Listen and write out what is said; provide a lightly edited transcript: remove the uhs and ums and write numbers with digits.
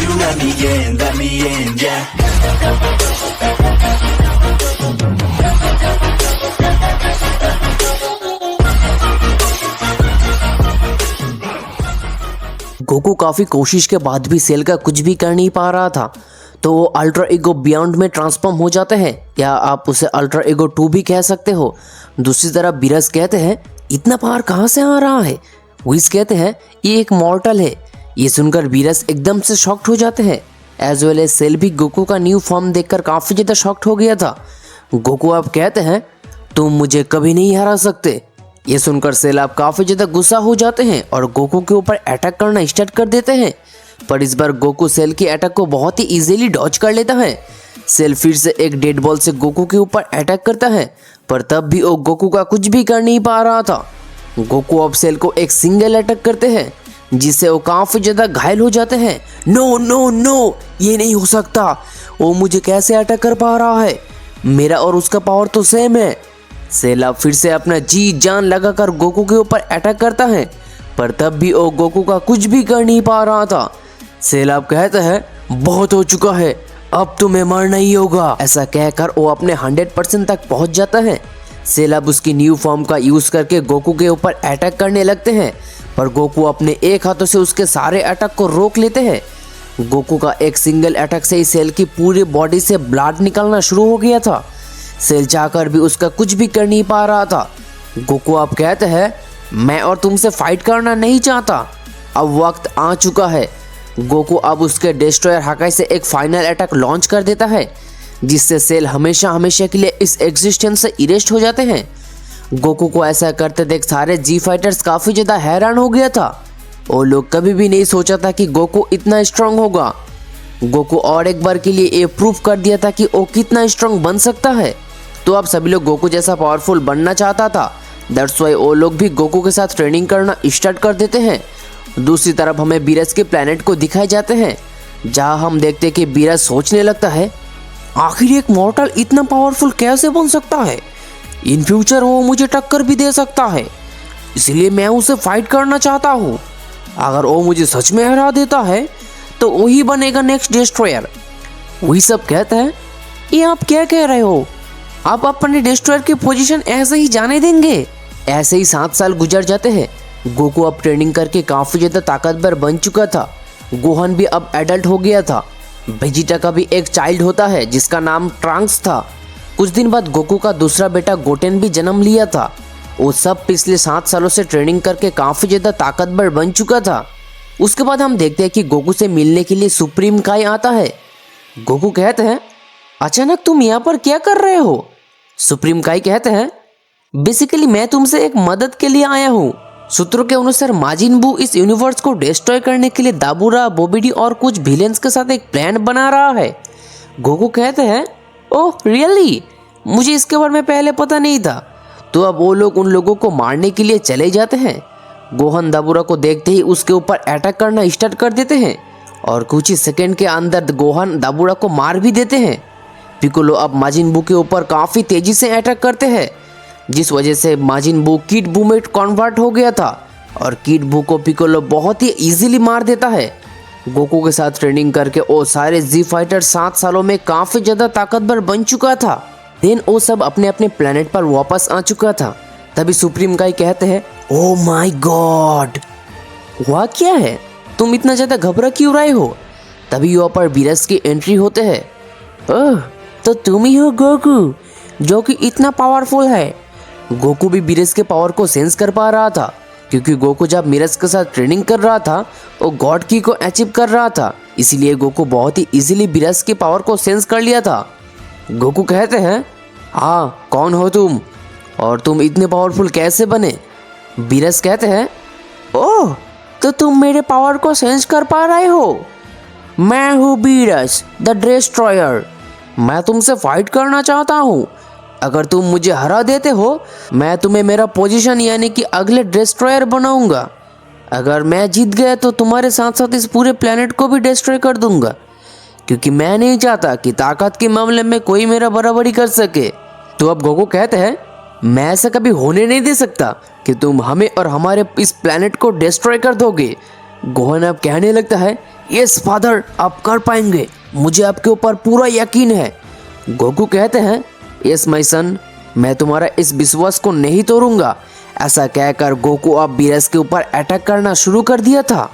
you let me in, yeah. Goku काफी कोशिश के बाद भी सेल का कुछ भी कर नहीं पा रहा था, तो वो अल्ट्रा ईगो बियॉन्ड में ट्रांसफॉर्म हो जाते हैं, या आप उसे अल्ट्रा ईगो 2 भी कह सकते हो। दूसरी तरफ बीरस कहते हैं इतना पावर कहाँ से आ रहा है। विज कहते हैं ये एक मॉर्टल है। ये सुनकर बीरस एकदम से शॉक्ड हो जाते हैं। एज वेल एज सेल भी गोकू का न्यू फॉर्म देखकर काफी ज्यादा शॉक्ड हो गया था। गोकू अब कहते हैं तुम मुझे कभी नहीं हरा सकते। ये सुनकर सेल आप काफी ज्यादा गुस्सा हो जाते हैं और गोकू के ऊपर अटैक करना स्टार्ट कर देते हैं, पर इस बार गोकू सेल की अटैक को बहुत ही इजीली डॉज कर लेता है। सेल फिर से एक डेड बॉल से गोकू के ऊपर अटैक करता है, पर तब भी वो गोकू का कुछ भी कर नहीं पा रहा था। गोकू अब सेल को एक सिंगल अटैक करते हैं, जिससे वो काफी ज्यादा घायल हो जाते हैं। नो नो नो, ये नहीं हो सकता, वो मुझे कैसे अटैक कर पा रहा है, मेरा और उसका पावर तो सेम है। सेल अब फिर से अपना जी जान लगाकर गोकू के ऊपर अटैक करता है, पर तब भी वो गोकू का कुछ भी कर नहीं पा रहा था। सेल अब कहता है बहुत हो चुका है, अब तुम्हें मरना ही होगा। ऐसा कहकर वो अपने 100% तक पहुंच जाता है। सेल अब उसकी न्यू फॉर्म का यूज करके गोकू के ऊपर अटैक करने लगते हैं, पर गोकू अपने एक हाथों से उसके सारे अटैक को रोक लेते हैं। गोकू का एक सिंगल अटैक से ही सेल की पूरी बॉडी से ब्लड निकलना शुरू हो गया था। सेल चाहकर भी उसका कुछ भी कर नहीं पा रहा था। गोकू अब कहते हैं मैं और तुमसे फाइट करना नहीं चाहता, अब वक्त आ चुका है। गोकू अब उसके डिस्ट्रॉयर हाकाई से एक फाइनल अटैक लॉन्च कर देता है, जिससे सेल हमेशा हमेशा के लिए इस एग्जिस्टेंस से इरेस्ट हो जाते हैं। गोकू को ऐसा करते देख सारे जी फाइटर्स काफी ज्यादा हैरान हो गया था। वो लोग कभी भी नहीं सोचा था कि गोकू इतना स्ट्रांग होगा। गोकू और एक बार के लिए ये प्रूफ कर दिया था कि वो कितना स्ट्रांग बन सकता है। तो अब सभी लोग गोकू जैसा पावरफुल बनना चाहता था, दैट्स वाई वो लोग भी गोकू के साथ ट्रेनिंग करना स्टार्ट कर देते हैं। दूसरी तरफ हमें बीरस के प्लेनेट को दिखाए जाते हैं, जहां हम देखते हैं कि बीरस सोचने लगता है आखिर एक मॉर्टल इतना पावरफुल कैसे बन सकता है, इन फ्यूचर वो मुझे टक्कर भी दे सकता है, इसलिए मैं उसे फाइट करना चाहता हूँ। अगर वो मुझे सच में हरा देता है तो वही बनेगा नेक्स्ट डिस्ट्रॉयर। वही सब कहते हैं ये आप क्या कह रहे हो, आप अपने डिस्ट्रॉयर की पोजीशन ऐसे ही जाने देंगे। ऐसे ही 7 साल गुजर जाते हैं। गोकू अब ट्रेनिंग करके काफी ज्यादा ताकतवर बन चुका था। गोहन भी अब एडल्ट हो गया था। वेजिटा का भी एक चाइल्ड होता है जिसका नाम ट्रांक्स था। कुछ दिन बाद गोकू का दूसरा बेटा गोटेन भी जन्म लिया था। वो सब पिछले 7 सालों से ट्रेनिंग करके काफी ज्यादा ताकतवर बन चुका था। उसके बाद हम देखते हैं कि गोकू से मिलने के लिए सुप्रीम काई आता है। गोकू कहते हैं अचानक तुम यहाँ पर क्या कर रहे हो। सुप्रीम काई कहते हैं बेसिकली मैं तुमसे एक मदद के लिए आया हूँ। सूत्रों के अनुसार माजिन बू इस यूनिवर्स को डिस्ट्रॉय करने के लिए दाबूरा, बोबिडी और कुछ विलेंस के साथ एक प्लान बना रहा है। गोकू कहते हैं ओह रियली, मुझे इसके बारे में पहले पता नहीं था। तो अब वो लोग उन लोगों को मारने के लिए चले जाते हैं। गोहन दाबूरा को देखते ही उसके ऊपर अटैक करना स्टार्ट कर देते हैं और कुछ ही सेकंड के अंदर गोहन दाबूरा को मार भी देते हैं। पिकोलो अब माजिन बू के ऊपर काफी तेजी से अटैक करते हैं, जिस वजह से माजिन बू किड बू में कन्वर्ट हो गया था और किड बू को पिकोलो बहुत ही इजीली मार देता है। गोकू के साथ ट्रेनिंग करके वो सारे जी फाइटर 7 सालों में काफी ज्यादा ताकतवर बन चुका था। देन वो सब अपने अपने प्लेनेट पर वापस आ चुका था। तभी सुप्रीम काई कहते हैं ओह माय गॉड, हुआ क्या है, तुम इतना ज्यादा घबरा क्यों रहे हो। तभी वहाँ पर बीरस की एंट्री होते हैं। ओह तो तुम ही हो गोकू जो कि इतना पावरफुल है। गोकू भी बीरस के पावर को सेंस कर पा रहा था, क्योंकि गोकू जब बीरस के साथ ट्रेनिंग कर रहा था वो गॉड की को अचीव कर रहा था, इसीलिए गोकू बहुत ही इजीली बीरस के पावर को सेंस कर लिया था। गोकू कहते हैं हाँ कौन हो तुम और तुम इतने पावरफुल कैसे बने। बीरस कहते हैं ओह तो तुम मेरे पावर को सेंस कर पा रहे हो, मैं हूँ बीरस द डिस्ट्रॉयर, मैं तुमसे फाइट करना चाहता हूँ। अगर तुम मुझे हरा देते हो मैं तुम्हें मेरा पोजीशन यानी कि अगले डिस्ट्रॉयर बनाऊंगा। अगर मैं जीत गया तो तुम्हारे साथ साथ इस पूरे प्लेनेट को भी डिस्ट्रॉय कर दूंगा, क्योंकि मैं नहीं चाहता कि ताकत के मामले में कोई मेरा बराबरी कर सके। तो अब गोकू कहते हैं मैं ऐसा कभी होने नहीं दे सकता कि तुम हमें और हमारे इस प्लेनेट को डिस्ट्रॉय कर दोगे। गोहन अब कहने लगता है यस फादर, आप कर पाएंगे, मुझे आपके ऊपर पूरा यकीन है। गोकू कहते हैं, यस माय सन, मैं तुम्हारा इस विश्वास को नहीं तोड़ूंगा। ऐसा कहकर गोकू अब बीरस के ऊपर अटैक करना शुरू कर दिया था।